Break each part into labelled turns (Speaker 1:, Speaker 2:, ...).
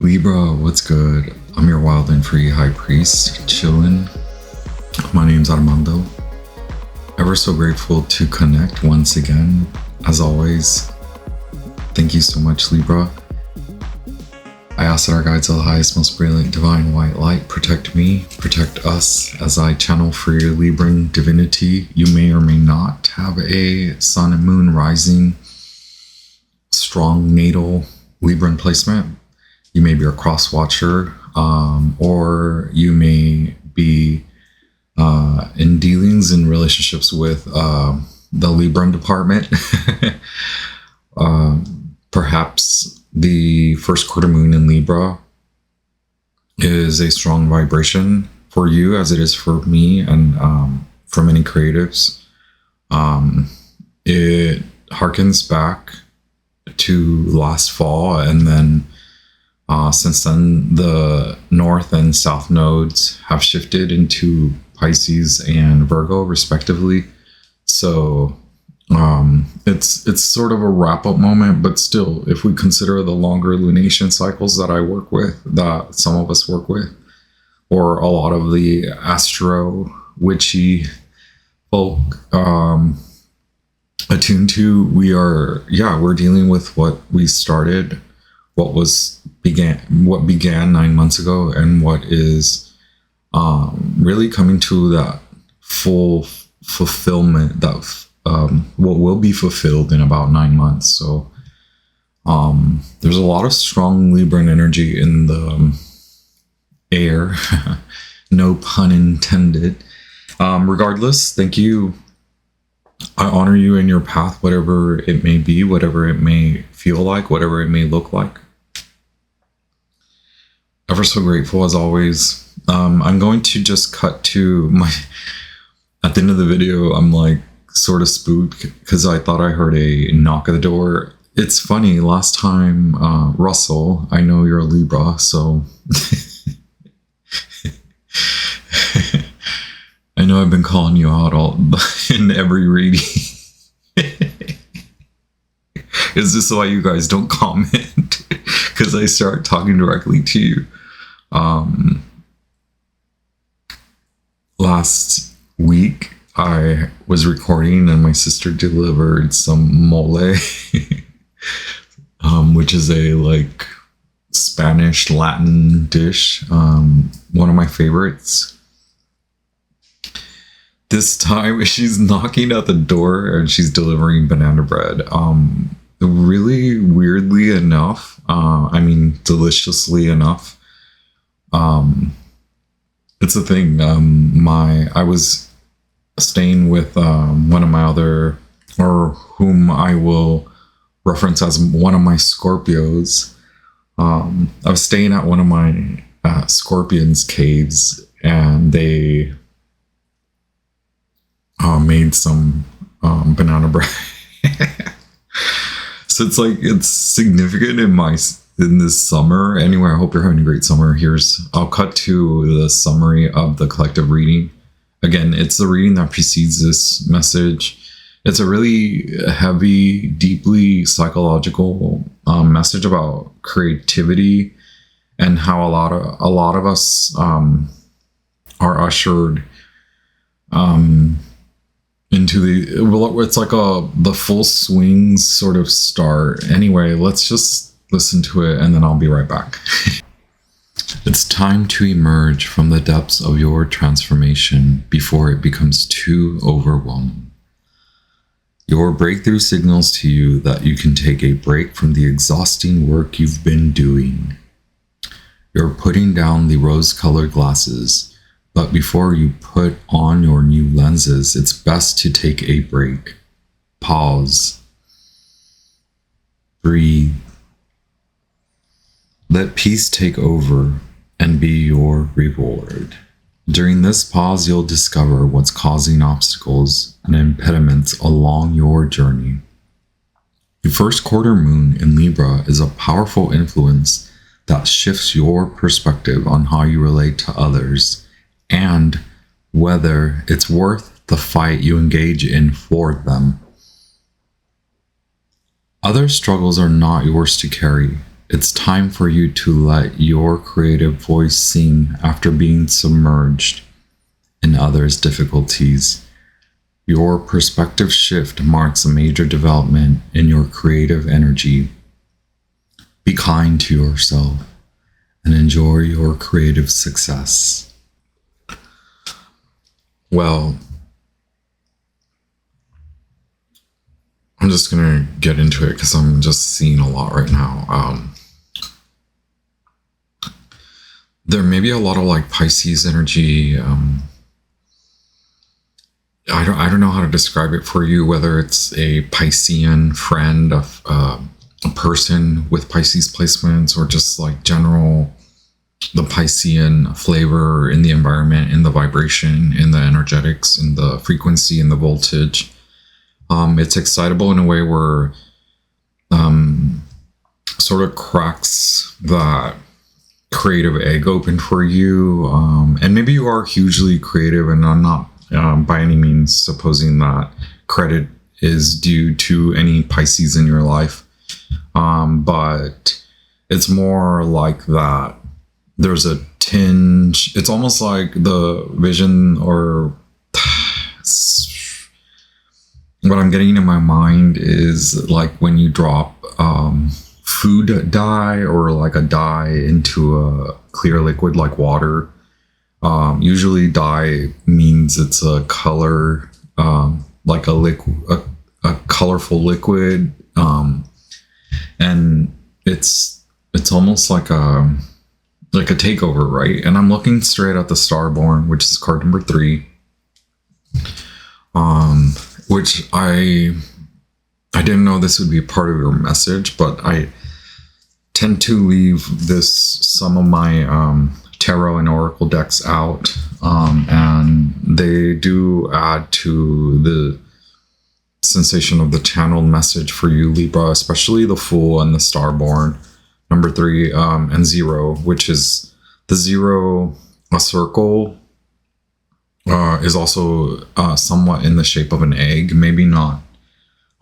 Speaker 1: Libra, what's good? I'm your wild and free high priest, chillin'. My name's Armando. Ever so grateful to connect once again. As always, thank you so much, Libra. I ask that our guides of the highest, most brilliant, divine white light protect me, protect us as I channel for your Libran divinity. You may or may not have a sun and moon rising, strong natal Libran placement. You may be a cross watcher, or you may be in dealings and relationships with the Libran department. Perhaps the first quarter moon in Libra is a strong vibration for you, as it is for me and for many creatives. It harkens back to last fall, and then since then, the North and South nodes have shifted into Pisces and Virgo, respectively. So it's sort of a wrap-up moment, but still, if we consider the longer lunation cycles that I work with, that some of us work with, or a lot of the astro-witchy folk attuned to, we're dealing with what we started, what began 9 months ago, and what is really coming to that full fulfillment, that what will be fulfilled in about 9 months. So there's a lot of strong Libran energy in the air, no pun intended. Regardless, thank you. I honor you in your path, whatever it may be, whatever it may feel like, whatever it may look like. Ever so grateful, as always. I'm going to just cut to at the end of the video, I'm like sort of spooked because I thought I heard a knock at the door. It's funny, last time, Russell, I know you're a Libra, so I know I've been calling you out in every reading. Is this why you guys don't comment? Because I start talking directly to you. Last week I was recording and my sister delivered some mole, which is a like Spanish Latin dish, one of my favorites. This time she's knocking at the door and she's delivering banana bread. Really weirdly enough, deliciously enough, it's a thing. I was staying with one of my other, or whom I will reference as one of my Scorpios. I was staying at one of my Scorpions caves, and they made some banana bread. So it's significant in this summer. Anyway, I hope you're having a great summer. I'll cut to the summary of the collective reading. Again, it's the reading that precedes this message. It's a really heavy, deeply psychological message about creativity and how a lot of us are ushered into it's like the full swings sort of start. Anyway, let's just listen to it and then I'll be right back. It's time to emerge from the depths of your transformation before it becomes too overwhelming. Your breakthrough signals to you that you can take a break from the exhausting work you've been doing. You're putting down the rose-colored glasses, but before you put on your new lenses, it's best to take a break. Pause. Breathe. Let peace take over and be your reward. During this pause, you'll discover what's causing obstacles and impediments along your journey. The first quarter moon in Libra is a powerful influence that shifts your perspective on how you relate to others and whether it's worth the fight you engage in for them. Other struggles are not yours to carry. It's time for you to let your creative voice sing after being submerged in others' difficulties. Your perspective shift marks a major development in your creative energy. Be kind to yourself and enjoy your creative success. Well, I'm just going to get into it because I'm just seeing a lot right now. There may be a lot of like Pisces energy. I don't know how to describe it for you, whether it's a Piscean friend of a person with Pisces placements, or just like general the Piscean flavor in the environment, in the vibration, in the energetics, in the frequency, in the voltage. It's excitable in a way where sort of cracks that creative egg open for you, and maybe you are hugely creative, and I'm not by any means supposing that credit is due to any Pisces in your life, but it's more like that there's a tinge. It's almost like the vision, or what I'm getting in my mind is like when you drop food dye, or like a dye into a clear liquid like water. Usually dye means it's a color, like a liquid, a colorful liquid, and it's almost like a takeover, right? And I'm looking straight at the Starborn, which is card number 3, which I didn't know this would be part of your message, but I tend to leave some of my tarot and oracle decks out, and they do add to the sensation of the channeled message for you, Libra, especially the Fool and the Starborn, number 3, and 0, which is the 0, a circle, is also somewhat in the shape of an egg, maybe not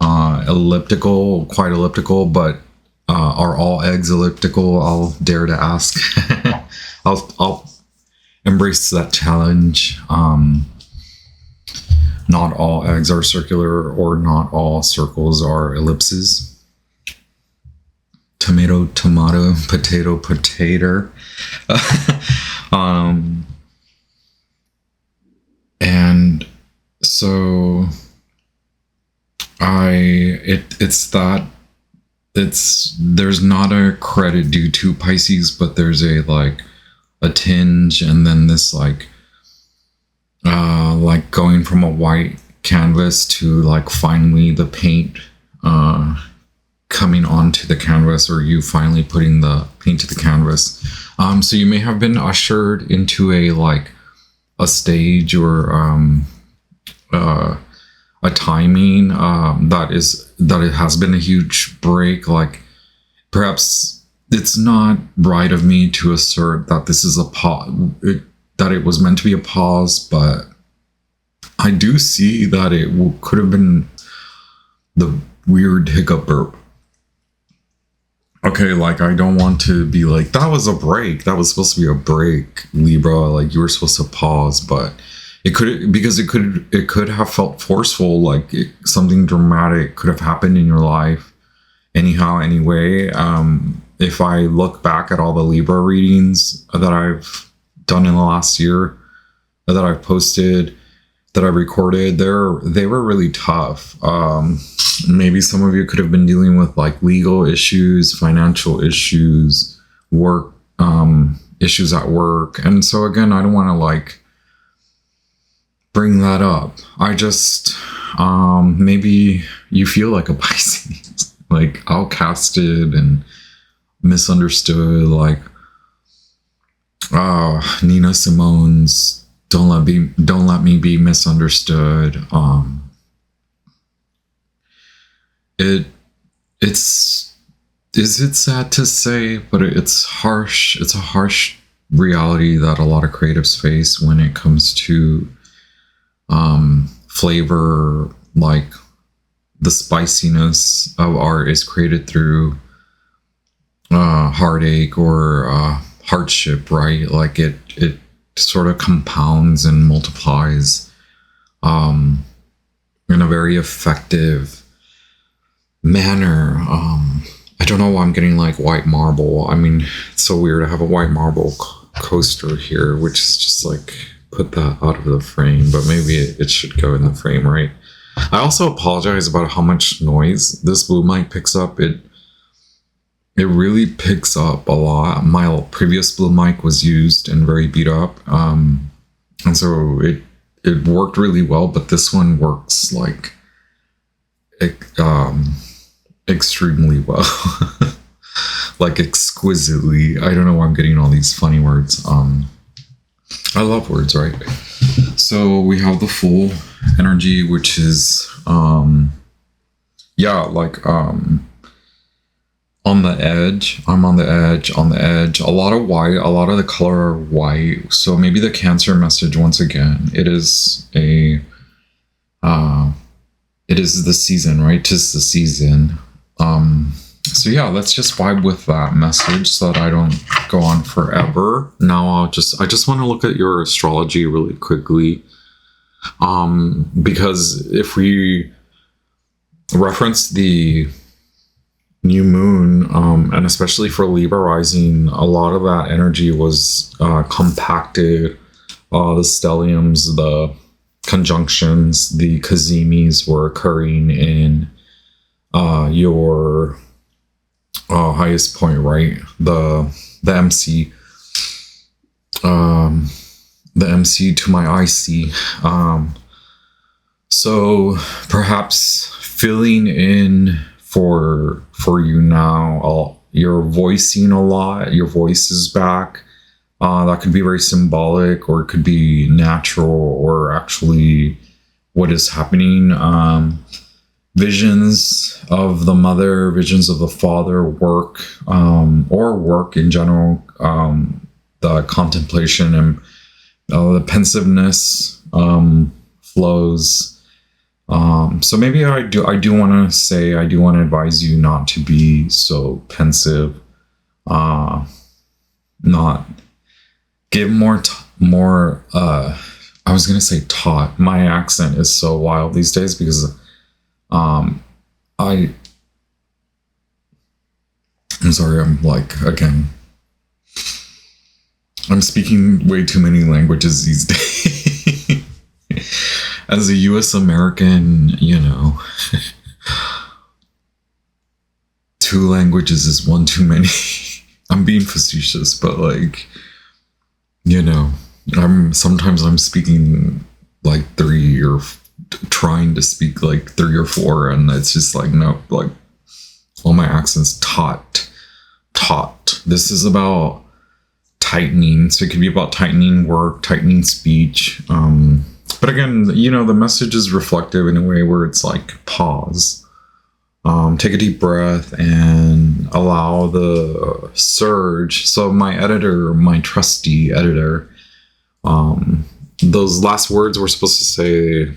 Speaker 1: elliptical, quite elliptical, but are all eggs elliptical? I'll dare to ask. I'll embrace that challenge. Not all eggs are circular, or not all circles are ellipses. Tomato, tomato, potato, potato. And so there's not a credit due to Pisces, but there's a tinge, and then this like going from a white canvas to like finally the paint coming onto the canvas, or you finally putting the paint to the canvas. So you may have been ushered into a stage, or a timing that it has been a huge break. Like, perhaps it's not right of me to assert that this is a pause, that it was meant to be a pause, but I do see that it could have been the weird hiccup burp. Okay, like, I don't want to be like, that was a break. That was supposed to be a break, Libra. Like, you were supposed to pause, but it could have felt forceful, like something dramatic could have happened in your life anyhow, anyway. If I look back at all the Libra readings that I've done in the last year, that I've posted, that I recorded, they were really tough. Maybe some of you could have been dealing with like legal issues, financial issues, work issues at work. And so again, I don't want to bring that up. I just maybe you feel like a Pisces, like outcasted and misunderstood, like Nina Simone's don't let me be misunderstood. Is it sad to say, but it's harsh. It's a harsh reality that a lot of creatives face when it comes to flavor. Like, the spiciness of art is created through heartache or hardship, right? Like it sort of compounds and multiplies in a very effective manner. I don't know why I'm getting like white marble. I mean, it's so weird to have a white marble coaster here, which is just like put that out of the frame, but maybe it should go in the frame, right? I also apologize about how much noise this blue mic picks up. It really picks up a lot. My previous blue mic was used and very beat up, and so it worked really well. But this one works like extremely well, like exquisitely. I don't know why I'm getting all these funny words. I love words, right? So we have the full energy, which is yeah, like on the edge. I'm on the edge, a lot of white, a lot of the color are white. So maybe the Cancer message, once again, it is the season, right? 'Tis the season. So yeah, let's just vibe with that message so that I don't go on forever. Now I just want to look at your astrology really quickly. Because if we reference the new moon, and especially for Libra rising, a lot of that energy was compacted. The stelliums, the conjunctions, the kazimis were occurring in your highest point, right? The MC, the MC to my IC. So perhaps filling in for you now. You're voicing a lot. Your voice is back. That could be very symbolic, or it could be natural, or actually what is happening. Visions of the mother, visions of the father, work, or work in general, the contemplation and the pensiveness flows. So maybe I do want to advise you not to be so pensive, not give more, I was going to say taught. My accent is so wild these days because I'm sorry, I'm like, again, I'm speaking way too many languages these days. As a US American, you know, 2 languages is one too many. I'm being facetious, but like, you know, sometimes I'm speaking like 3 or trying to speak like 3 or 4, and it's just like, no, like all my accents taut. This is about tightening, so it could be about tightening work, tightening speech. But again, you know, the message is reflective in a way where it's like pause, take a deep breath, and allow the surge. So my editor, my trusty editor, those last words were supposed to say,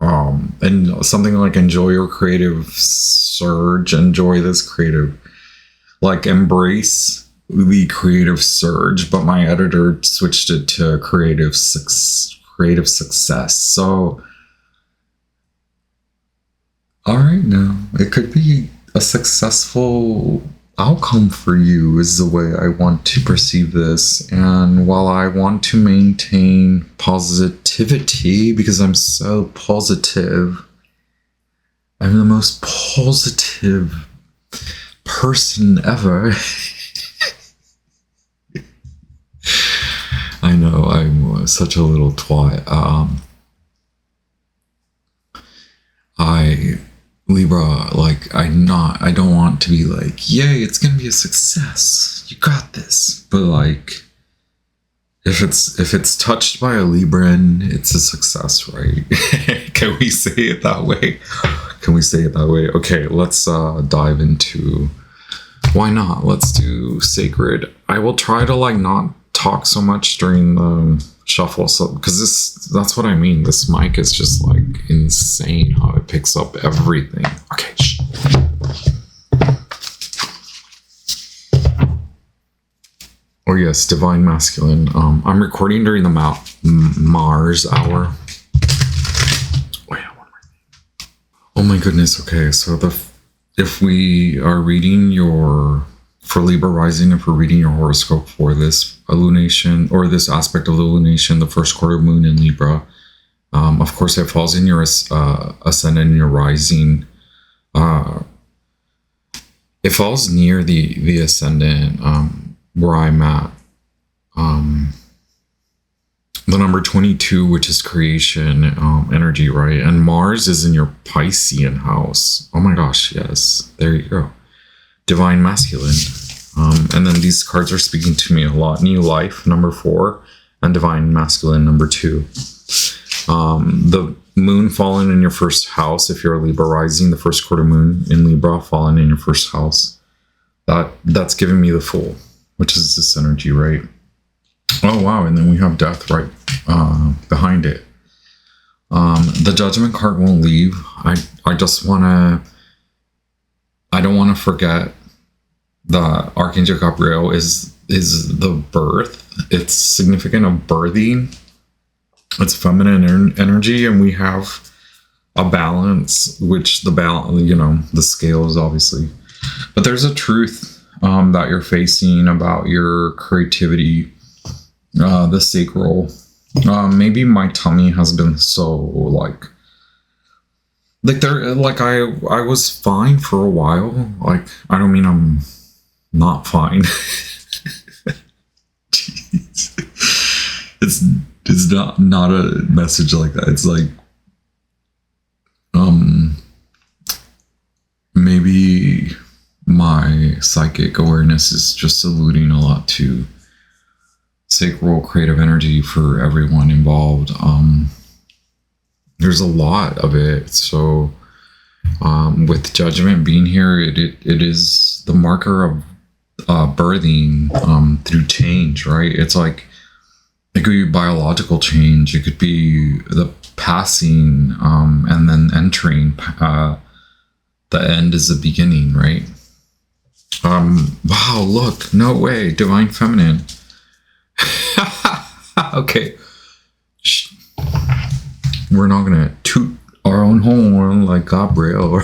Speaker 1: and something like enjoy your creative surge, enjoy this creative, like embrace the creative surge. But my editor switched it to creative success. So all right, now it could be a successful outcome for you is the way I want to perceive this. And while I want to maintain positivity because I'm so positive, I'm the most positive person ever. I know I'm such a little twat. Libra, like I don't want to be like, yay, it's gonna be a success, you got this. But like, if it's touched by a Libran, it's a success, right? Can we say it that way? Okay, let's dive into, why not? Let's do sacred. I will try to like not talk so much during the shuffle, so because that's what I mean. This mic is just like insane how it picks up everything. Okay, Oh yes, divine masculine. I'm recording during the Mars hour. Wait, one more thing. Oh my goodness. Okay, so if we are reading for Libra rising, if we're reading your horoscope for this lunation or this aspect of the lunation, the first quarter moon in Libra, of course it falls in your ascendant and your rising. It falls near the ascendant, where I'm at. The number 22, which is creation energy, right? And Mars is in your Piscean house. Oh my gosh, yes. There you go. Divine masculine. And then these cards are speaking to me a lot. New life, number 4, and divine masculine, number 2. The moon fallen in your first house, if you're a Libra rising, the first quarter moon in Libra fallen in your first house. That's giving me the Fool, which is this energy, right? Oh wow, and then we have death right behind it. The judgment card won't leave. I don't want to forget that Archangel Gabriel is the birth. It's significant of birthing. It's feminine energy, and we have a balance, which the scales obviously. But there's a truth that you're facing about your creativity, the sacral. Maybe my tummy has been so like I was fine for a while. Like, I don't mean I'm not fine. Jeez. It's not a message like that. It's like maybe my psychic awareness is just alluding a lot to sacral creative energy for everyone involved. There's a lot of it. So with judgment being here, it is the marker of birthing through change, right? It's like it could be biological change, it could be the passing and then entering. The end is the beginning, right? Wow, look, no way, divine feminine. Okay, we're not gonna toot our own horn like Gabriel.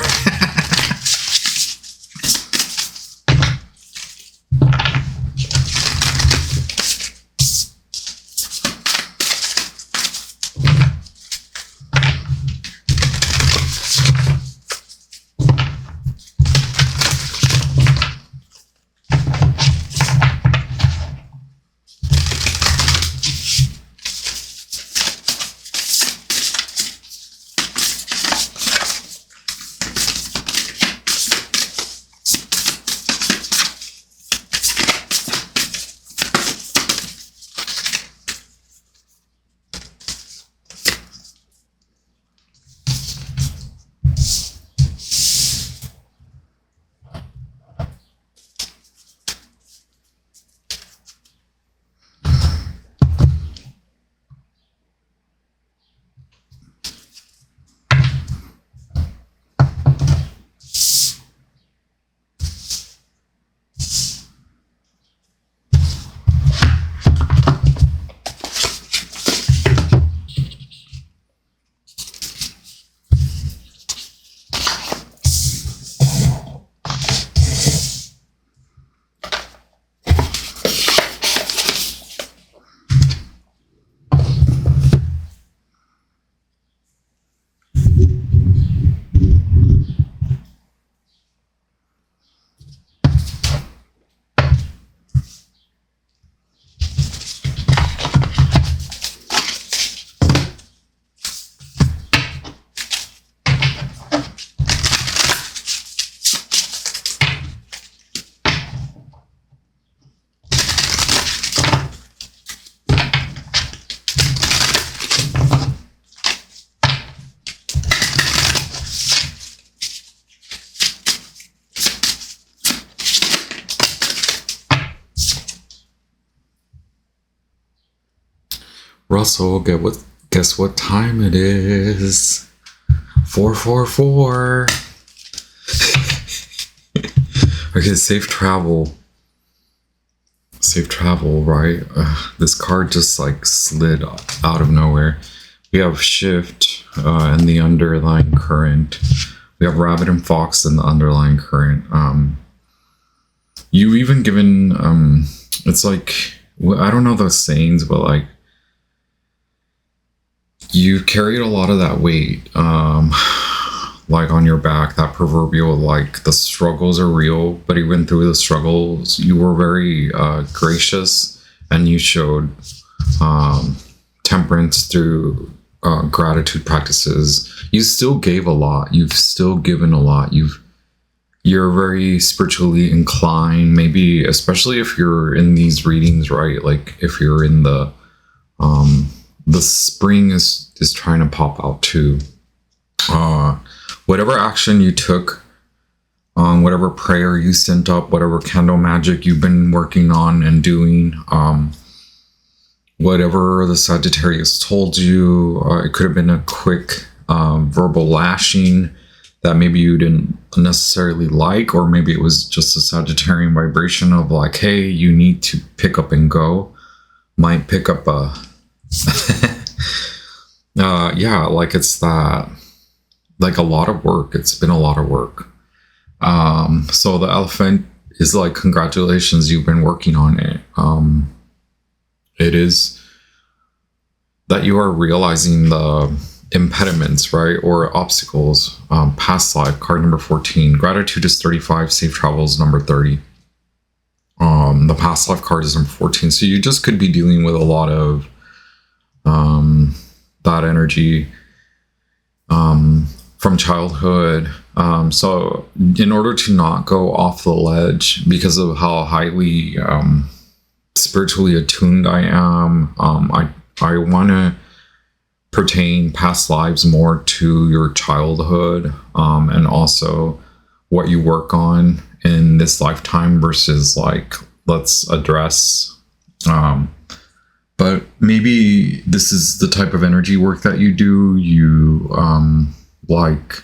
Speaker 1: Russell, guess what time it is? 444. Okay, safe travel. Safe travel, right? This card just like slid out of nowhere. We have shift in the underlying current. We have rabbit and fox in the underlying current. You even given it's like, I don't know those sayings, but like you carried a lot of that weight like on your back, that proverbial, like the struggles are real, but even through the struggles you were very gracious, and you showed temperance through gratitude practices. You still gave a lot, you've still given a lot, you're very spiritually inclined, maybe especially if you're in these readings, right? Like if you're in the spring is trying to pop out too. Whatever action you took, whatever prayer you sent up, whatever candle magic you've been working on and doing, whatever the Sagittarius told you, it could have been a quick verbal lashing that maybe you didn't necessarily like, or maybe it was just a Sagittarian vibration of like, hey, you need to pick up and go. Might pick up a yeah, like it's that, like a lot of work. It's been a lot of work. So the elephant is like, congratulations, you've been working on it. It is that you are realizing the impediments, right, or obstacles. Past life, card number 14. Gratitude is 35. Safe travels, number 30. The past life card is number 14. So you just could be dealing with a lot of that energy from childhood. So in order to not go off the ledge because of how highly spiritually attuned I am, I want to pertain past lives more to your childhood, and also what you work on in this lifetime versus like, let's address but maybe this is the type of energy work that you do. You like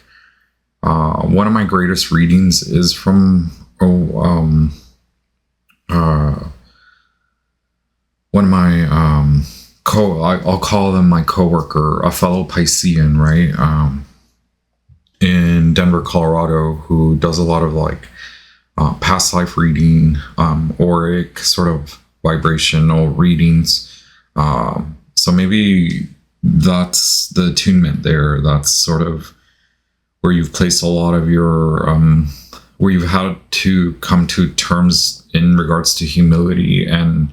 Speaker 1: one of my greatest readings is from one of my I'll call them my coworker, a fellow Piscean, right, in Denver, Colorado, who does a lot of like past life reading, auric sort of vibrational readings. So maybe that's the attunement there. That's sort of where you've placed a lot of your where you've had to come to terms in regards to humility and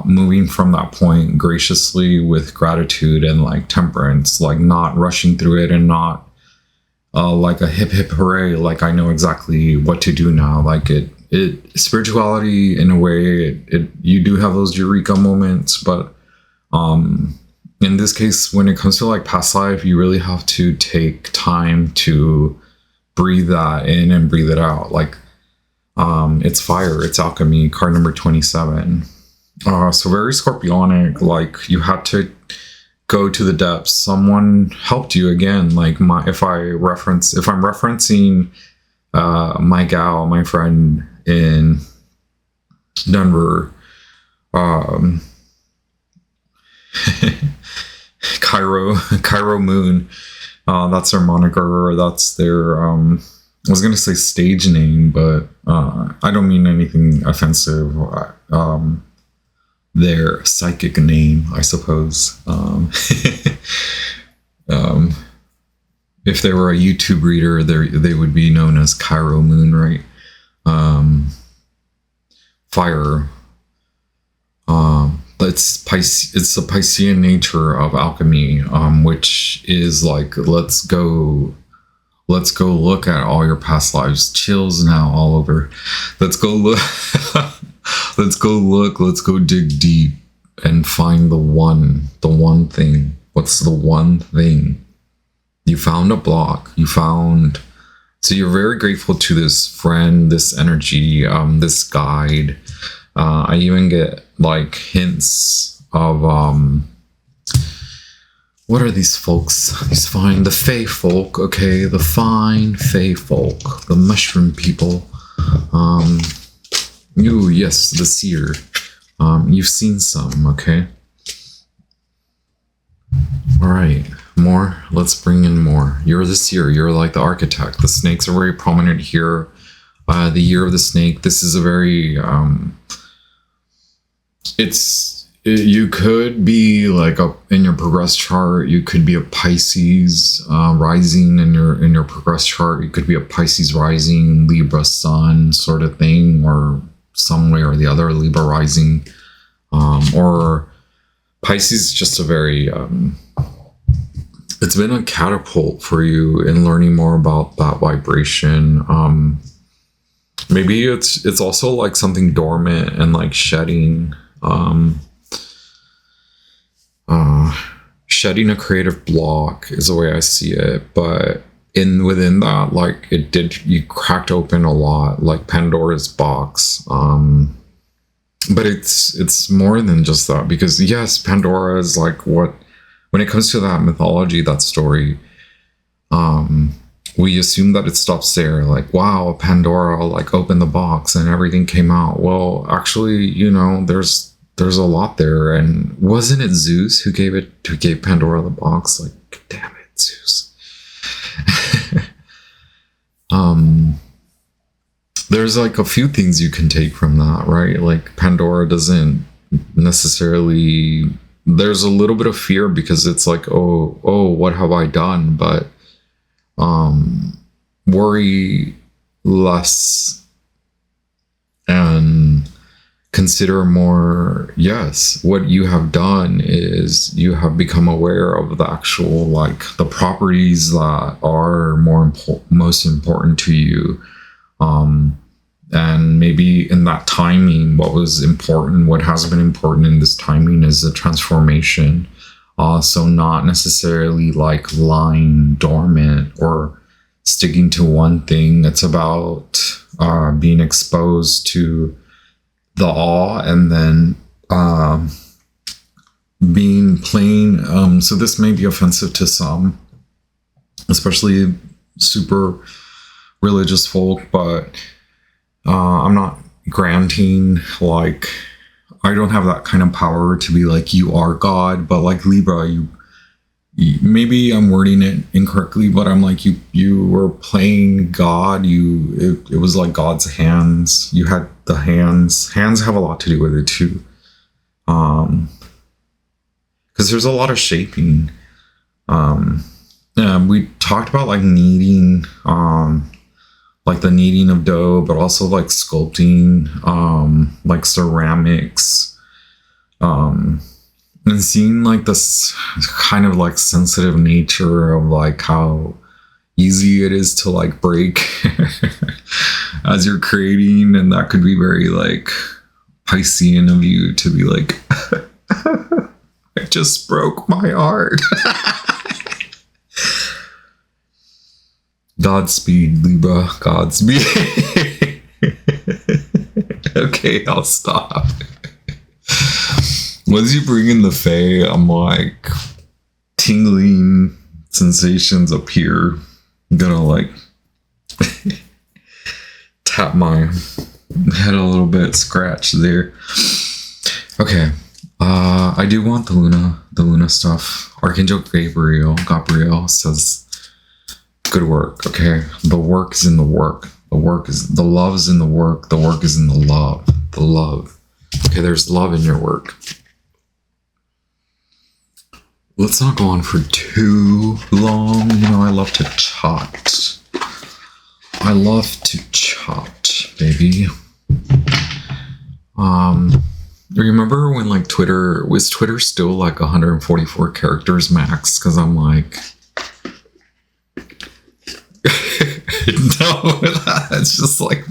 Speaker 1: moving from that point graciously with gratitude and like temperance, like not rushing through it and not like a hip hip hooray, like I know exactly what to do now. Like it spirituality in a way, you do have those eureka moments, but in this case, when it comes to like past life, you really have to take time to breathe that in and breathe it out. Like it's fire, it's alchemy, card number 27. So very scorpionic, like you had to go to the depths. Someone helped you again. Like if I'm referencing my gal, my friend in Denver, Cairo Moon, that's their moniker, that's their I was gonna say stage name, but I don't mean anything offensive. Their psychic name, I suppose. If they were a YouTube reader, they would be known as Cairo Moon, right? Fire. It's the Piscean nature of alchemy, which is like, let's go look at all your past lives. Chills now all over. Let's go look. Let's go dig deep and find the one thing. What's the one thing? You found a block. So you're very grateful to this friend, this energy, this guide. I even get like hints of what are these folks? The Fae folk, okay, the fine Fae folk, the mushroom people. You, yes, the seer. You've seen some, okay? All right, more. Let's bring in more. You're the seer. You're like the architect. The snakes are very prominent here. The year of the snake. This is a very you could be like in your progress chart. You could be a Pisces rising in your progress chart. You could be a Pisces rising, Libra sun sort of thing, or some way or the other, Libra rising, or Pisces is just a very it's been a catapult for you in learning more about that vibration. Maybe it's also like something dormant and like shedding shedding a creative block is the way I see it. But within that, like you cracked open a lot, like Pandora's box. But it's more than just that, because yes, Pandora is like when it comes to that mythology, that story, we assume that it stops there. Like, wow, Pandora like opened the box and everything came out. Well, actually, there's a lot there. And wasn't it Zeus who gave Pandora the box? Like, damn it, Zeus. There's like a few things you can take from that, right? Like Pandora doesn't necessarily, there's a little bit of fear because it's like, oh, what have I done? But worry less and consider more. Yes, what you have done is you have become aware of the actual, like the properties that are most important to you. And maybe in that timing, what was important, what has been important in this timing is the transformation. So not necessarily like lying dormant or sticking to one thing. It's about being exposed to the awe and then being plain. So this may be offensive to some, especially super religious folk, but I'm not granting, like, I don't have that kind of power to be like, you are God. But like Libra, you maybe I'm wording it incorrectly, but I'm like, you were playing God. It was like God's hands. You had the hands have a lot to do with it too, because there's a lot of shaping. We talked about like kneading, like the kneading of dough, but also like sculpting, like ceramics, and seeing like this kind of like sensitive nature of like how easy it is to like break as you're creating. And that could be very like Piscean of you to be like, I just broke my heart. Godspeed, Libra. Godspeed. Okay, I'll stop. Once you bring in the Fae, I'm like tingling sensations up here. I'm gonna like tap my head a little bit, scratch there. Okay. I do want the Luna stuff. Archangel Gabriel says, good work. Okay, the work is in the work. The love is in the work. The work is in the love. The love. Okay, there's love in your work. Let's not go on for too long. I love to chat. Baby. Remember when like Twitter still like 144 characters max? Because I'm like, no, it's just like,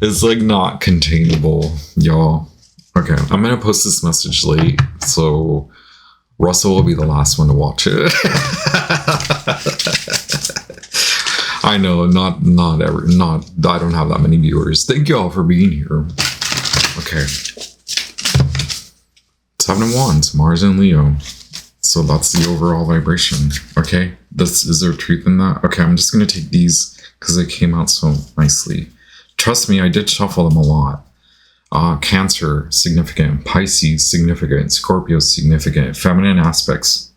Speaker 1: it's like not containable, y'all. Okay, I'm gonna post this message late, so Russell will be the last one to watch it. I know, I don't have that many viewers. Thank you all for being here. Okay. 7 of Wands, Mars and Leo. So that's the overall vibration. Okay, is there truth in that? Okay, I'm just gonna take these because they came out so nicely. Trust me, I did shuffle them a lot. Cancer, significant. Pisces, significant. Scorpio, significant. Feminine aspects.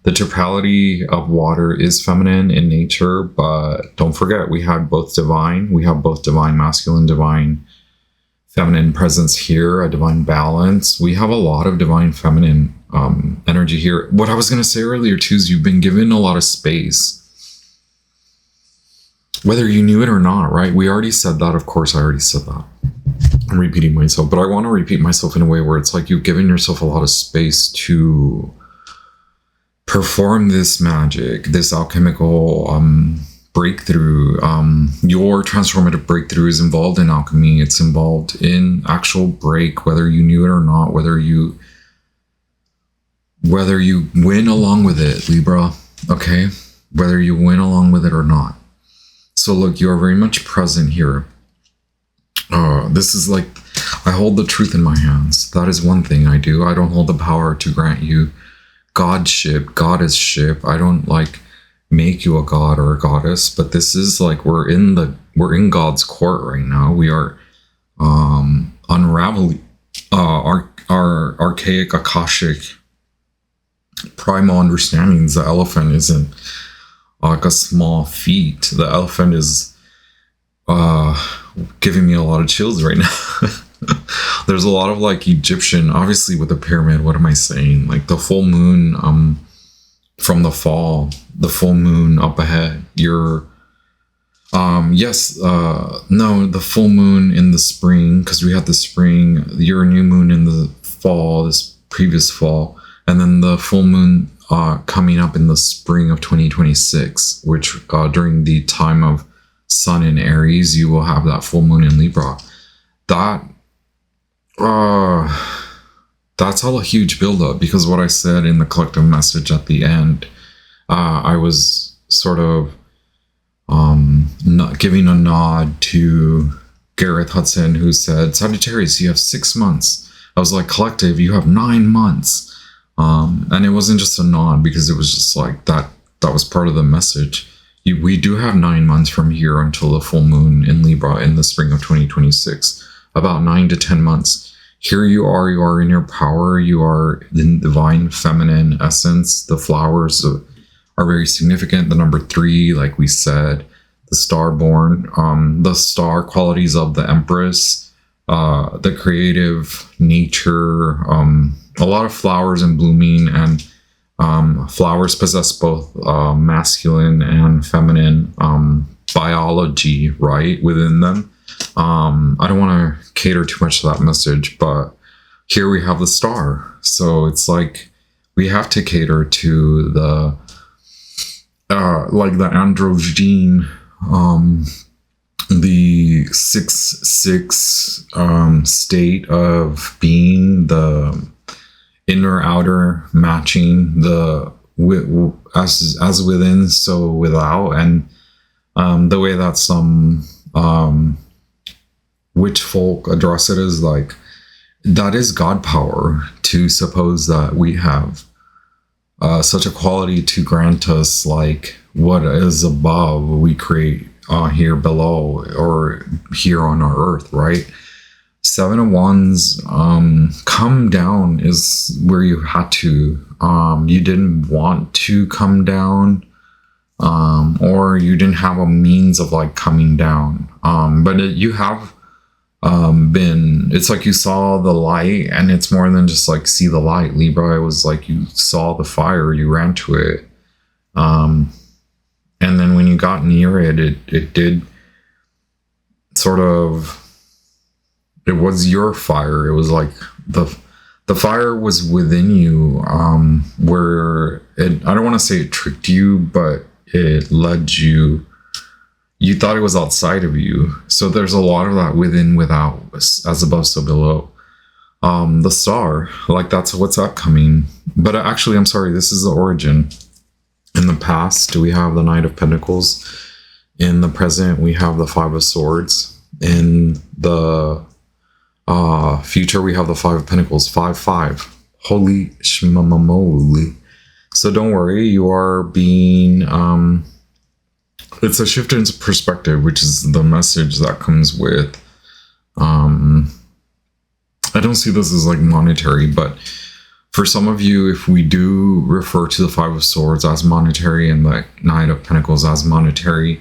Speaker 1: The totality of water is feminine in nature, but don't forget, we have both divine masculine, divine feminine presence here, a divine balance. We have a lot of divine feminine energy here. What I was going to say earlier too is you've been given a lot of space, whether you knew it or not, right? We already said that. Of course, I already said that. I'm repeating myself, but I want to repeat myself in a way where it's like you've given yourself a lot of space to perform this magic, this alchemical breakthrough. Your transformative breakthrough is involved in alchemy. It's involved in actual break, whether you knew it or not, whether you win along with it, Libra, okay? Whether you win along with it or not. So look, you are very much present here. This is like, I hold the truth in my hands. That is one thing I do. I don't hold the power to grant you godship, goddessship. I don't like make you a god or a goddess, but this is like we're in God's court right now. We are unraveling our archaic akashic primal understandings. The elephant isn't like a small feat. The elephant is giving me a lot of chills right now. There's a lot of like Egyptian, obviously with the pyramid, what am I saying? Like the full moon from the fall, the full moon up ahead. The full moon in the spring, because we had the spring, your new moon in the fall, this previous fall, and then the full moon coming up in the spring of 2026, which during the time of Sun in Aries, you will have that full moon in Libra. That's all a huge buildup, because what I said in the collective message at the end, I was sort of not giving a nod to Gareth Hudson, who said, Sagittarius, you have 6 months. I was like, collective, you have 9 months. And it wasn't just a nod, because it was just like that was part of the message. We do have 9 months from here until the full moon in Libra in the spring of 2026. About 9 to 10 months. Here you are in your power. You are in divine feminine essence. The flowers are very significant. The number 3, like we said, the starborn, the star qualities of the Empress, the creative nature, a lot of flowers and blooming, and flowers possess both masculine and feminine biology, right, within them. I don't want to cater too much to that message, but here we have the star. So it's like we have to cater to the like the androgyne, the 6-6 state of being, the inner outer matching, the as within so without, and the way that some witch folk address it is like, that is God power to suppose that we have such a quality to grant us like what is above we create here below, or here on our earth, right? 7 of Wands, come down is where you had to. You didn't want to come down, or you didn't have a means of like coming down, but you have been, it's like you saw the light, and it's more than just like see the light, Libra. It was like you saw the fire, you ran to it, and then when you got near it, it did sort of, it was your fire. It was like the fire was within you, where it, I don't want to say it tricked you, but it led you. You thought it was outside of you. So there's a lot of that within, without, as above, so below. The star, like that's what's upcoming. But actually, I'm sorry, this is the origin. In the past, we have the Knight of Pentacles. In the present, we have the 5 of Swords. In the future, we have the 5 of Pentacles, 5-5. Holy shmamamoli. So don't worry, you are being, it's a shift in perspective, which is the message that comes with I don't see this as like monetary, but for some of you, if we do refer to the Five of Swords as monetary and the Knight of Pentacles as monetary,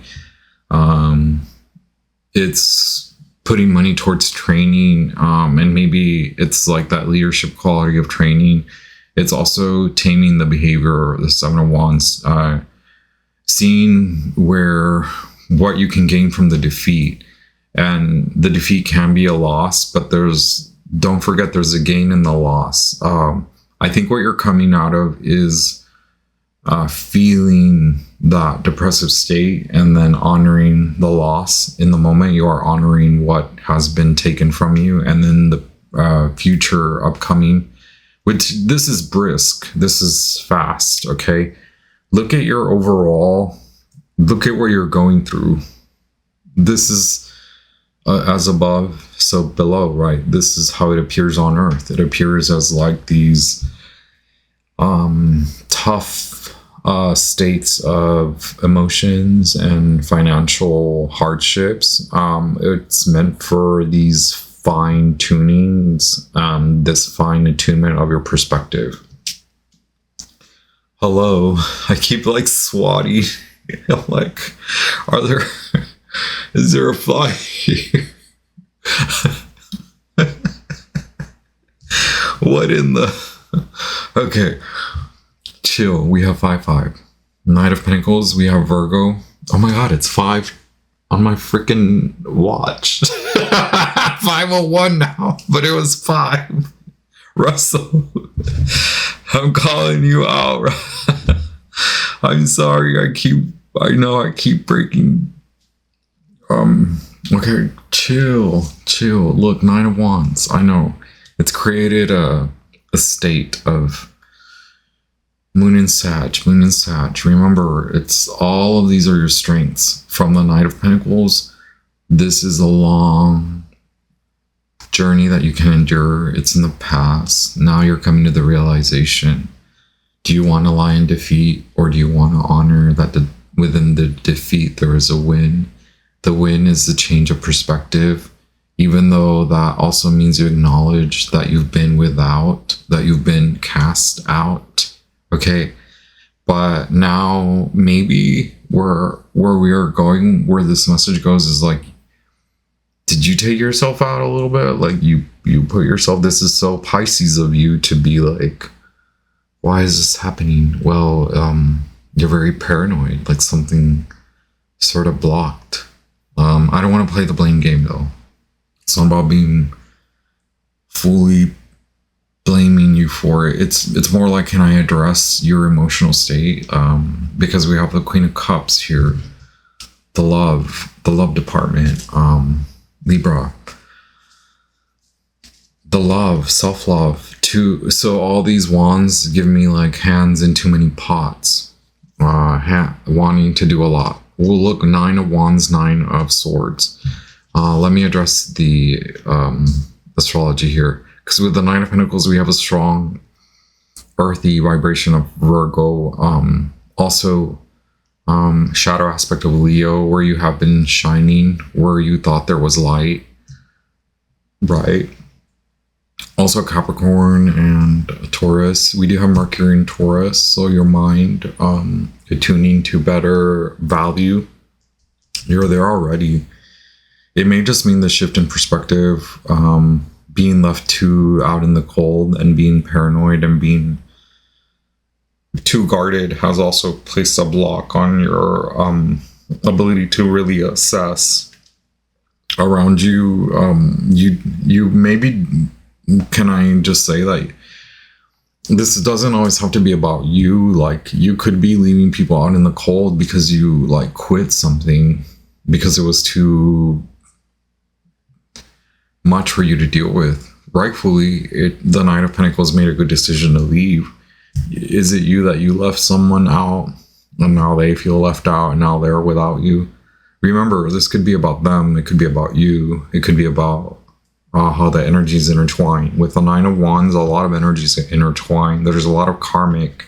Speaker 1: it's putting money towards training, and maybe it's like that leadership quality of training. It's also taming the behavior, the Seven of Wands, seeing what you can gain from the defeat. And the defeat can be a loss, but don't forget there's a gain in the loss. I think what you're coming out of is feeling that depressive state and then honoring the loss. In the moment, you are honoring what has been taken from you, and then the future upcoming, which this is brisk, this is fast, okay? Look at your overall, look at what you're going through. This is as above, so below, right? This is how it appears on Earth. It appears as like these tough states of emotions and financial hardships. It's meant for these fine tunings, this fine attunement of your perspective. Hello, I keep like swatting. I'm like, is there a fly here? What in the... Okay, chill. We have 5-5. Knight of Pentacles, we have Virgo. Oh my god, it's 5 on my freaking watch. 5:01 now, but it was 5. Russell, I'm calling you out. I'm sorry, I know I keep breaking. Okay, chill. Look, 9 of Wands. I know it's created a state of Moon and Sag. Remember, it's all of these are your strengths. From the Knight of Pentacles, this is a long journey that you can endure. It's in the past. Now you're coming to the realization. Do you want to lie in defeat, or do you want to honor that within the defeat there is a win? The win is the change of perspective, even though that also means you acknowledge that you've been without, that you've been cast out. Okay, but now maybe where we are going, where this message goes is like, did you take yourself out a little bit? Like you put yourself, this is so Pisces of you to be like, why is this happening? Well, you're very paranoid, like something sort of blocked. I don't want to play the blame game though. It's not about being fully blaming you for it. It's more like, can I address your emotional state? Because we have the Queen of Cups here, the love department, Libra, the love, self-love too. So all these wands give me like hands in too many pots, wanting to do a lot. We'll look 9 of Wands, 9 of Swords. Let me address the astrology here, because with the 9 of Pentacles we have a strong earthy vibration of Virgo, also shadow aspect of Leo, where you have been shining, where you thought there was light, right? Also Capricorn and Taurus. We do have Mercury in Taurus, so your mind attuning to better value. You're there already. It may just mean the shift in perspective, being left too out in the cold and being paranoid and being too guarded has also placed a block on your ability to really assess around you. You maybe, can I just say that this doesn't always have to be about you. Like, you could be leaving people out in the cold because you like quit something because it was too much for you to deal with. Rightfully, the Knight of Pentacles made a good decision to leave. Is it you that you left someone out and now they feel left out and now they're without you? Remember, this could be about them. It could be about you. It could be about how the energies intertwine. With the 9 of Wands, a lot of energies intertwine. There's a lot of karmic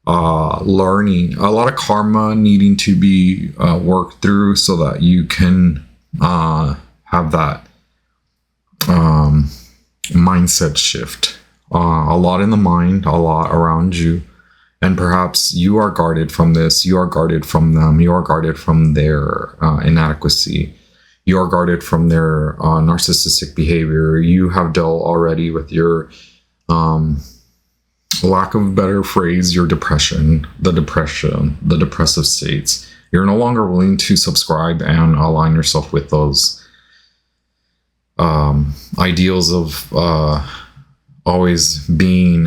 Speaker 1: learning, a lot of karma needing to be worked through so that you can have that mindset shift. A lot in the mind, a lot around you. And perhaps you are guarded from this. You are guarded from them. You are guarded from their inadequacy. You are guarded from their narcissistic behavior. You have dealt already with your, lack of a better phrase, your depression, the depressive states. You're no longer willing to subscribe and align yourself with those ideals of always being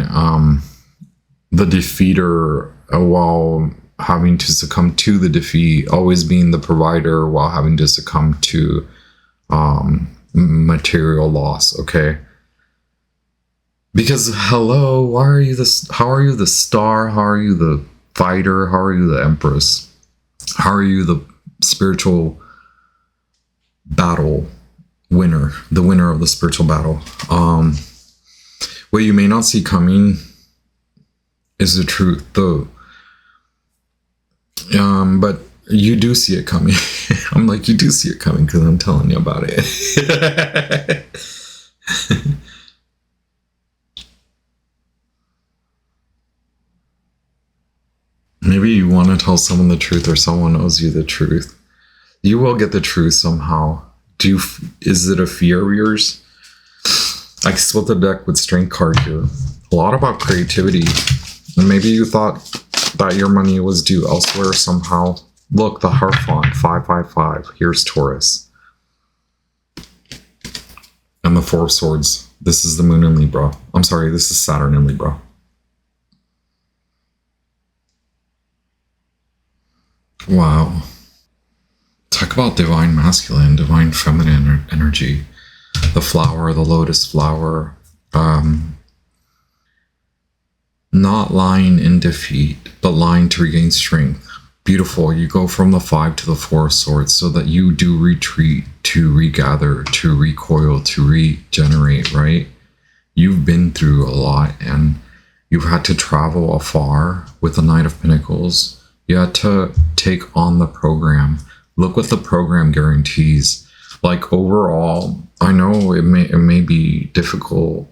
Speaker 1: the defeater while having to succumb to the defeat, always being the provider while having to succumb to material loss. Okay, because hello, why are you this? How are you the star? How are you the fighter? How are you the empress? How are you the spiritual battle winner, the winner of the spiritual battle? What you may not see coming is the truth, though. But you do see it coming. I'm like, you do see it coming because I'm telling you about it. Maybe you want to tell someone the truth, or someone owes you the truth. You will get the truth somehow. Is it a fear of yours? I split the deck with Strength card here. A lot about creativity. And maybe you thought that your money was due elsewhere somehow. Look, the Hierophant, 555. Here's Taurus. And the Four of Swords. This is the Moon in Libra. I'm sorry, this is Saturn in Libra. Wow. Talk about divine masculine, divine feminine energy. The flower, the lotus flower. Not lying in defeat, but lying to regain strength. Beautiful. You go from the 5 to the 4 of Swords so that you do retreat, to regather, to recoil, to regenerate, right? You've been through a lot and you've had to travel afar with the Knight of Pentacles. You had to take on the program. Look what the program guarantees. Like overall, I know it may be difficult,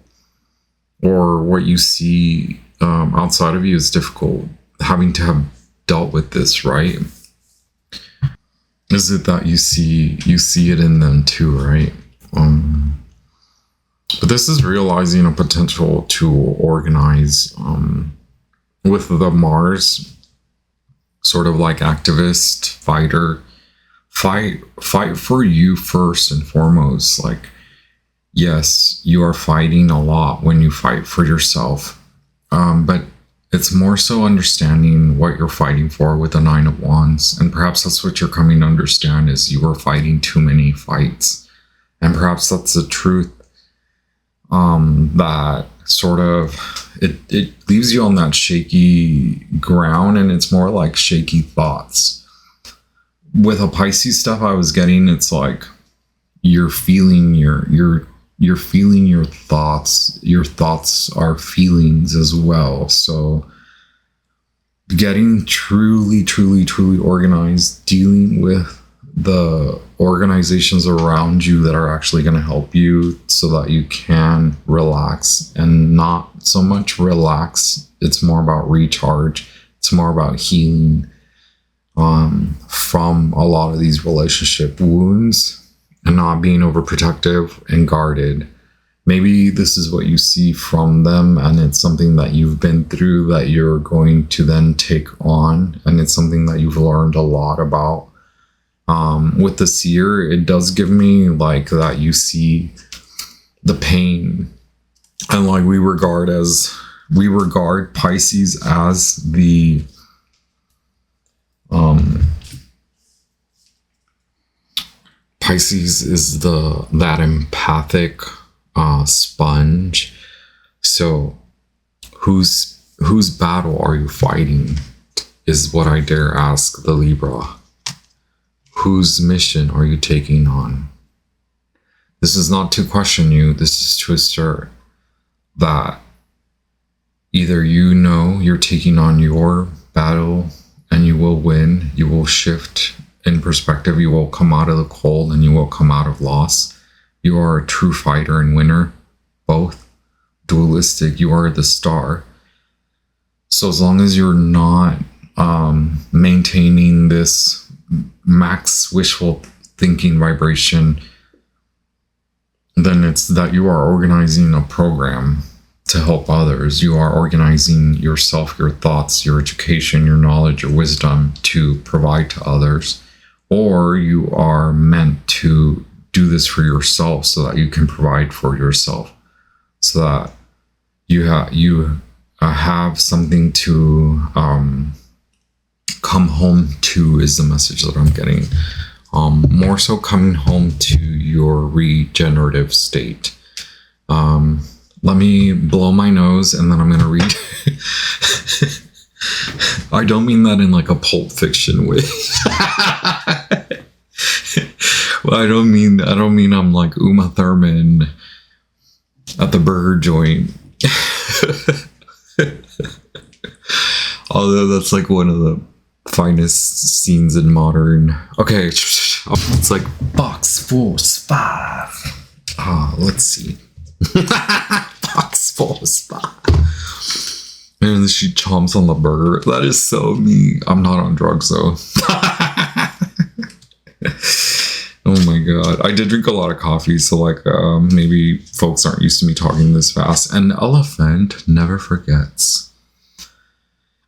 Speaker 1: or what you see outside of you is difficult, having to have dealt with this, right? Is it that you see it in them too, right? But this is realizing a potential to organize with the Mars, sort of like activist, fighter. Fight for you first and foremost. Like, yes, you are fighting a lot when you fight for yourself. But it's more so understanding what you're fighting for with the 9 of Wands. And perhaps that's what you're coming to understand, is you are fighting too many fights. And perhaps that's the truth. That sort of, it leaves you on that shaky ground, and it's more like shaky thoughts. With a Pisces stuff I was getting, it's like you're feeling you're feeling your thoughts. Your thoughts are feelings as well. So getting truly organized, dealing with the organizations around you that are actually going to help you so that you can relax, and not so much relax. It's more about recharge. It's more about healing from a lot of these relationship wounds, and not being overprotective and guarded. Maybe this is what you see from them, and it's something that you've been through that you're going to then take on, and it's something that you've learned a lot about. With the Seer, it does give me like that you see the pain, and like we regard Pisces as the Pisces is that empathic sponge. So whose battle are you fighting is what I dare ask the Libra. Whose mission are you taking on? This is not to question you. This is to assert that either you know you're taking on your battle and you will win, you will shift in perspective, you will come out of the cold and you will come out of loss. You are a true fighter and winner. both dualistic. You are the star. So as long as you're not maintaining this max wishful thinking vibration, then it's that you are organizing a program to help others. You are organizing yourself, your thoughts, your education, your knowledge, your wisdom to provide to others. Or you are meant to do this for yourself so that you can provide for yourself, so that you have something to come home to, is the message that I'm getting. More so coming home to your regenerative state. Let me blow my nose and then I'm going to read. I don't mean that in like a Pulp Fiction way. Well, I don't mean I'm like Uma Thurman at the burger joint. Although that's like one of the finest scenes in modern. Okay, it's like Box Force 5. Let's see. Box Force 5. And she chomps on the burger. That is so me. I'm not on drugs though. Oh my god. I did drink a lot of coffee, so like maybe folks aren't used to me talking this fast. An elephant never forgets.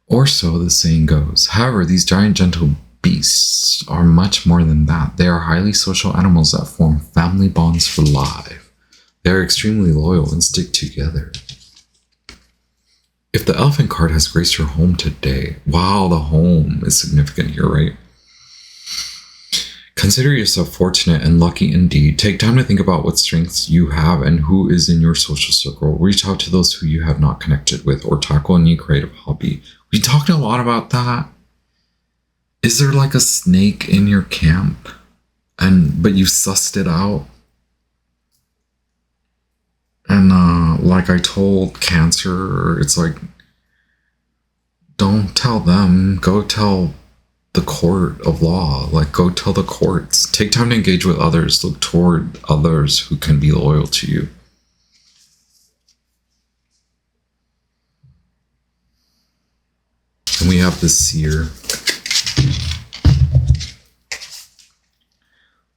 Speaker 1: Or so the saying goes. However, these giant gentle beasts are much more than that. They are highly social animals that form family bonds for life. They are extremely loyal and stick together. If the elephant card has graced your home today, wow, the home is significant here, right? Consider yourself fortunate and lucky indeed. Take time to think about what strengths you have and who is in your social circle. Reach out to those who you have not connected with or tackle a new creative hobby. We talked a lot about that. Is there like a snake in your camp but you sussed it out? And like I told Cancer, it's like, don't tell them, go tell the court of law. Like, go tell the courts. Take time to engage with others. Look toward others who can be loyal to you. And we have the seer.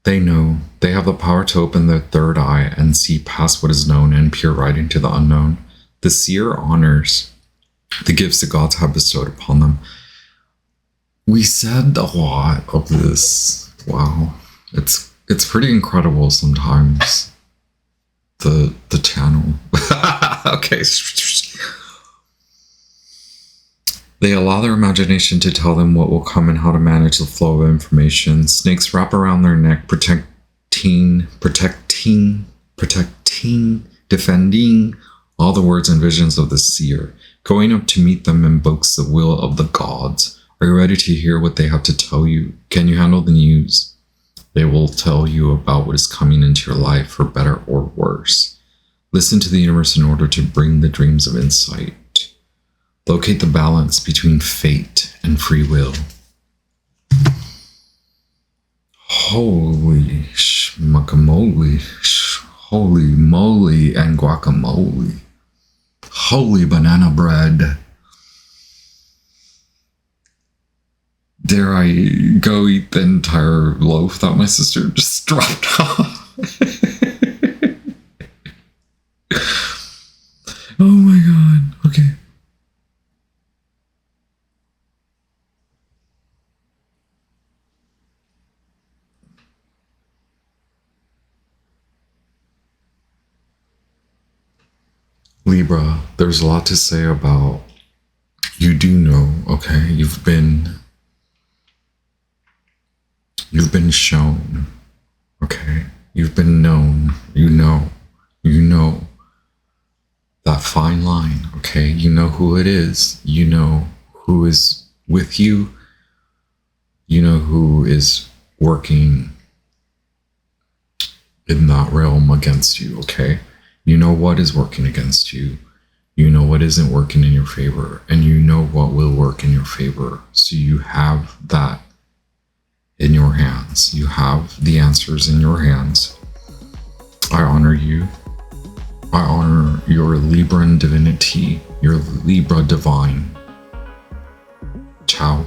Speaker 1: They know. They have the power to open their third eye and see past what is known and peer right into the unknown. The seer honors the gifts the gods have bestowed upon them. We said a lot of this. Wow. It's pretty incredible sometimes. The channel. Okay. They allow their imagination to tell them what will come and how to manage the flow of information. Snakes wrap around their neck, protecting, defending all the words and visions of the seer. Going up to meet them invokes the will of the gods. Are you ready to hear what they have to tell you? Can you handle the news? They will tell you about what is coming into your life, for better or worse. Listen to the universe in order to bring the dreams of insight. Locate the balance between fate and free will. Holy schmuckamole. Holy moly and guacamole. Holy banana bread. Dare I go eat the entire loaf that my sister just dropped off? Oh my god. Okay. Libra, there's a lot to say about, you do know, okay? You've been shown, okay? You've been known, you know that fine line, okay? You know who it is, you know who is with you, you know who is working in that realm against you, okay? You know what is working against you. You know what isn't working in your favor. And you know what will work in your favor. So you have that in your hands. You have the answers in your hands. I honor you. I honor your Libran divinity, your Libra divine. Ciao.